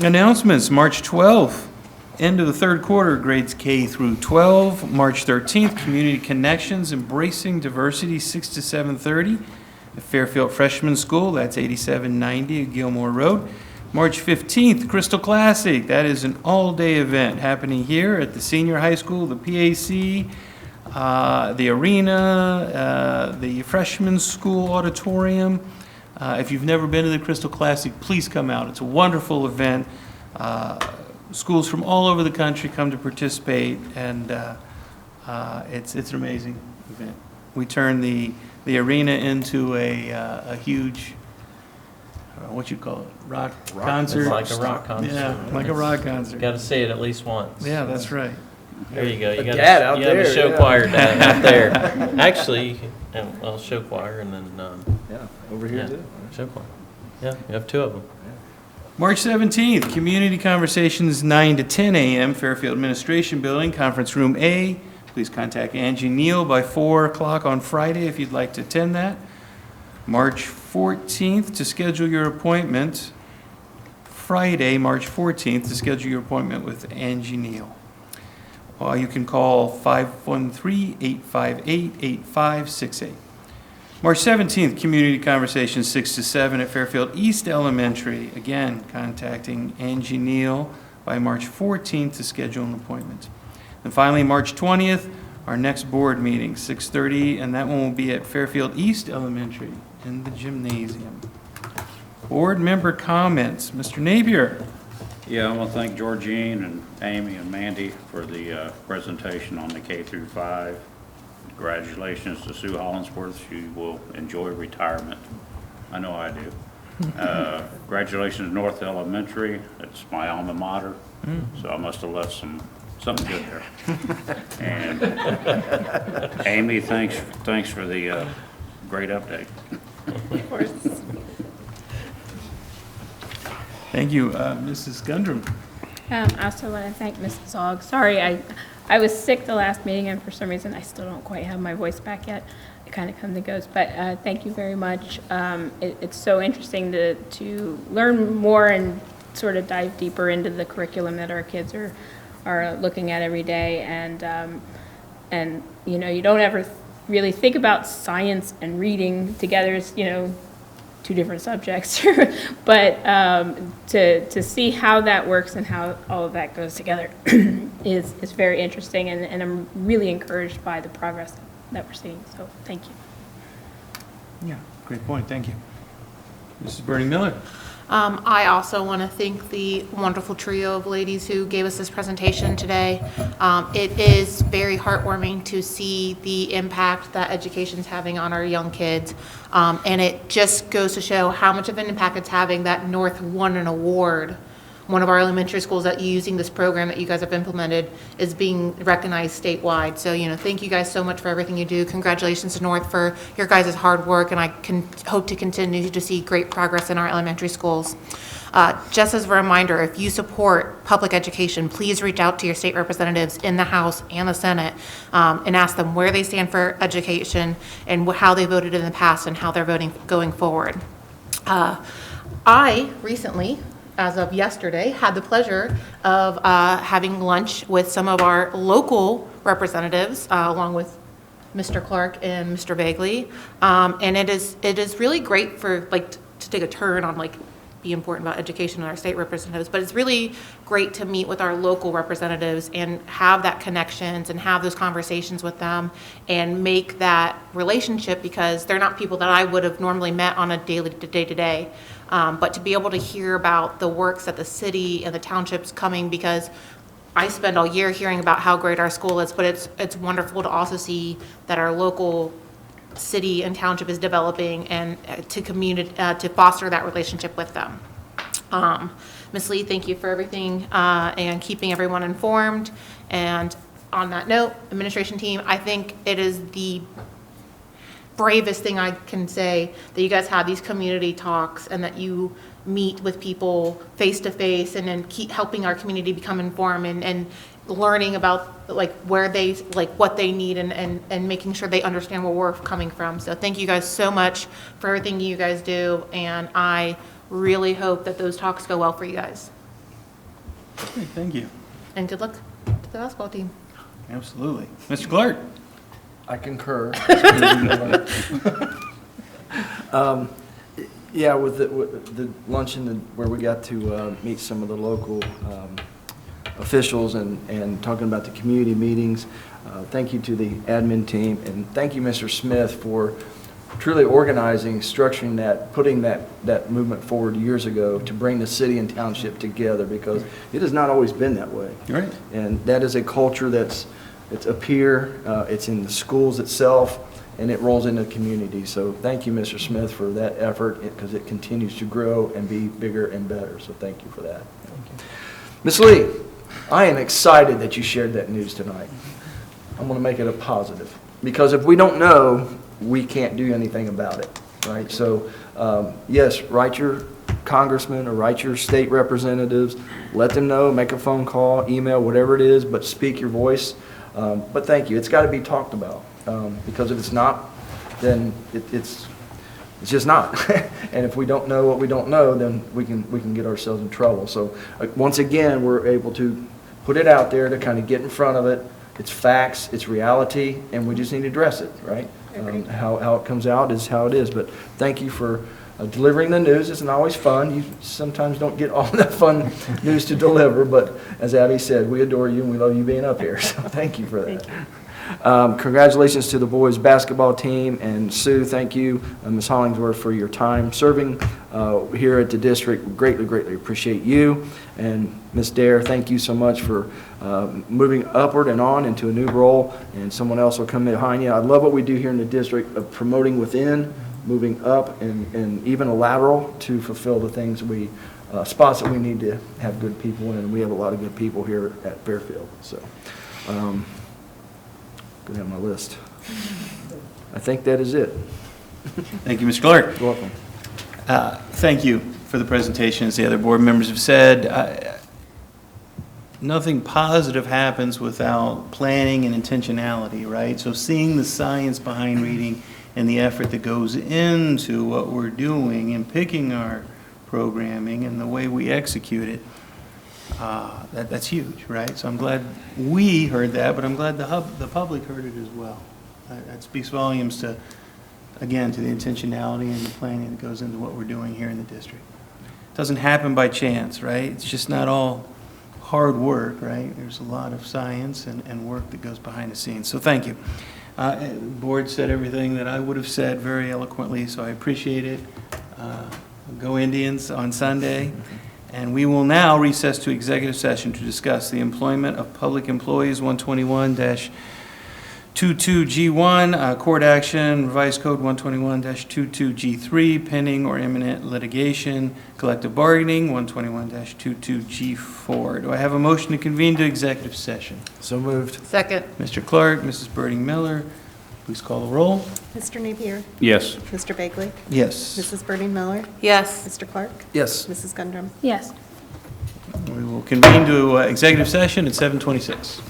Announcements, March 12th, end of the third quarter, grades K through 12. March 13th, Community Connections, Embracing Diversity, 6 to 7:30 at Fairfield Freshman School. That's 8790 Gilmore Road. March 15th, Crystal Classic. That is an all-day event happening here at the senior high school, the PAC, the arena, the freshman school auditorium. If you've never been to the Crystal Classic, please come out. It's a wonderful event. Schools from all over the country come to participate, and it's an amazing event. We turn the arena into a huge, what you call it, rock concert. It's like a rock concert. Yeah, like a rock concert. Got to see it at least once. Yeah, that's right. There you go. You got dad out you have a there, show yeah. choir dad out there. Actually, well, show choir and then Yeah, over here yeah, too. show choir. Yeah, you have two of them. March 17th, Community Conversations, 9 to 10 a.m., Fairfield Administration Building, Conference Room A. Please contact Angie Neal by 4 o'clock on Friday if you'd like to attend that. March 14th, to schedule your appointment, Friday, March 14th, to schedule your appointment with Angie Neal. You can call 513-858-8568. March 17th, Community Conversations, 6 to 7 at Fairfield East Elementary. Again, contacting Angie Neal by March 14th to schedule an appointment. And finally, March 20th, our next board meeting, 6:30, and that one will be at Fairfield East Elementary in the gymnasium. Board member comments. Mr. Napier. Yeah, I want to thank Georgine and Amy and Mandy for the presentation on the K through 5. Congratulations to Sue Hollinsworth. She will enjoy retirement. I know I do. Congratulations to North Elementary. It's my alma mater, so I must have left something good there. And Amy, thanks for the great update. Of course. Thank you. Mrs. Gundrum. I also want to thank Mrs. Aug. Sorry, I was sick the last meeting, and for some reason, I still don't quite have my voice back yet. It kind of comes and goes, but thank you very much. It's so interesting to learn more and sort of dive deeper into the curriculum that our kids are looking at every day, and you don't ever really think about science and reading together as two different subjects, but to see how that works and how all of that goes together is very interesting, and I'm really encouraged by the progress that we're seeing, so thank you. Yeah, great point. Thank you. Mrs. Bernie Miller. I also want to thank the wonderful trio of ladies who gave us this presentation today. It is very heartwarming to see the impact that education's having on our young kids. And it just goes to show how much of an impact it's having that North won an award. One of our elementary schools that using this program that you guys have implemented is being recognized statewide. So, thank you guys so much for everything you do. Congratulations to North for your guys' hard work, and I can hope to continue to see great progress in our elementary schools. Just as a reminder, if you support public education, please reach out to your state representatives in the House and the Senate and ask them where they stand for education and how they voted in the past and how they're voting going forward. I recently, as of yesterday, had the pleasure of having lunch with some of our local representatives, along with Mr. Clark and Mr. Bagley. And it is really great for to take a turn on be important about education and our state representatives, but it's really great to meet with our local representatives and have that connections and have those conversations with them and make that relationship, because they're not people that I would have normally met on a day-to-day. But to be able to hear about the works that the city and the townships coming, because I spend all year hearing about how great our school is, but it's wonderful to also see that our local city and township is developing and to foster that relationship with them. Ms. Lee, thank you for everything and keeping everyone informed. And on that note, administration team, I think it is the bravest thing I can say that you guys have these community talks and that you meet with people face to face and then keep helping our community become informed and learning about where they what they need and making sure they understand where we're coming from. So thank you guys so much for everything you guys do, and I really hope that those talks go well for you guys. Okay, thank you. And good luck to the basketball team. Absolutely. Mr. Clark? I concur. Yeah, with the luncheon where we got to meet some of the local officials and talking about the community meetings, thank you to the admin team, and thank you, Mr. Smith, for truly organizing, structuring that, putting that movement forward years ago to bring the city and township together, because it has not always been that way. Right. And that is a culture it's up here, it's in the schools itself, and it rolls into the community. So thank you, Mr. Smith, for that effort, because it continues to grow and be bigger and better. So thank you for that. Ms. Lee, I am excited that you shared that news tonight. I'm going to make it a positive, because if we don't know, we can't do anything about it, right? So, yes, write your congressman or write your state representatives, let them know, make a phone call, email, whatever it is, but speak your voice. But thank you. It's got to be talked about, because if it's not, then it's just not. And if we don't know what we don't know, then we can get ourselves in trouble. So once again, we're able to put it out there to kind of get in front of it. It's facts, it's reality, and we just need to address it, right? How it comes out is how it is. But thank you for delivering the news. It's not always fun. You sometimes don't get all that fun news to deliver, but as Abby said, we adore you and we love you being up here. So thank you for that. Congratulations to the boys basketball team, and Sue, thank you, Ms. Hollingsworth, for your time serving here at the district. Greatly appreciate you. And Ms. Dare, thank you so much for moving upward and on into a new role, and someone else will come behind you. I love what we do here in the district of promoting within, moving up, and even a lateral to fulfill the things spots that we need to have good people in, and we have a lot of good people here at Fairfield. So, go down my list. I think that is it. Thank you, Mr. Clark. You're welcome. Thank you for the presentation. As the other board members have said, nothing positive happens without planning and intentionality, right? So seeing the science behind reading and the effort that goes into what we're doing and picking our programming and the way we execute it, that's huge, right? So I'm glad we heard that, but I'm glad the public heard it as well. That speaks volumes to, again, to the intentionality and the planning that goes into what we're doing here in the district. It doesn't happen by chance, right? It's just not all hard work, right? There's a lot of science and work that goes behind the scenes. So thank you. The board said everything that I would have said very eloquently, so I appreciate it. Go Indians on Sunday. And we will now recess to executive session to discuss the employment of public employees, 121-22G1, court action, revised code 121-22G3, pending or imminent litigation, collective bargaining, 121-22G4. Do I have a motion to convene to executive session? So moved. Second. Mr. Clark, Mrs. Birding Miller, please call the roll. Mr. Napier, Yes. Mr. Bagley, Yes. Mrs. Birding Miller, Yes. Mr. Clark, Yes. Mrs. Gundrum. Yes. We will convene to executive session at 7:26.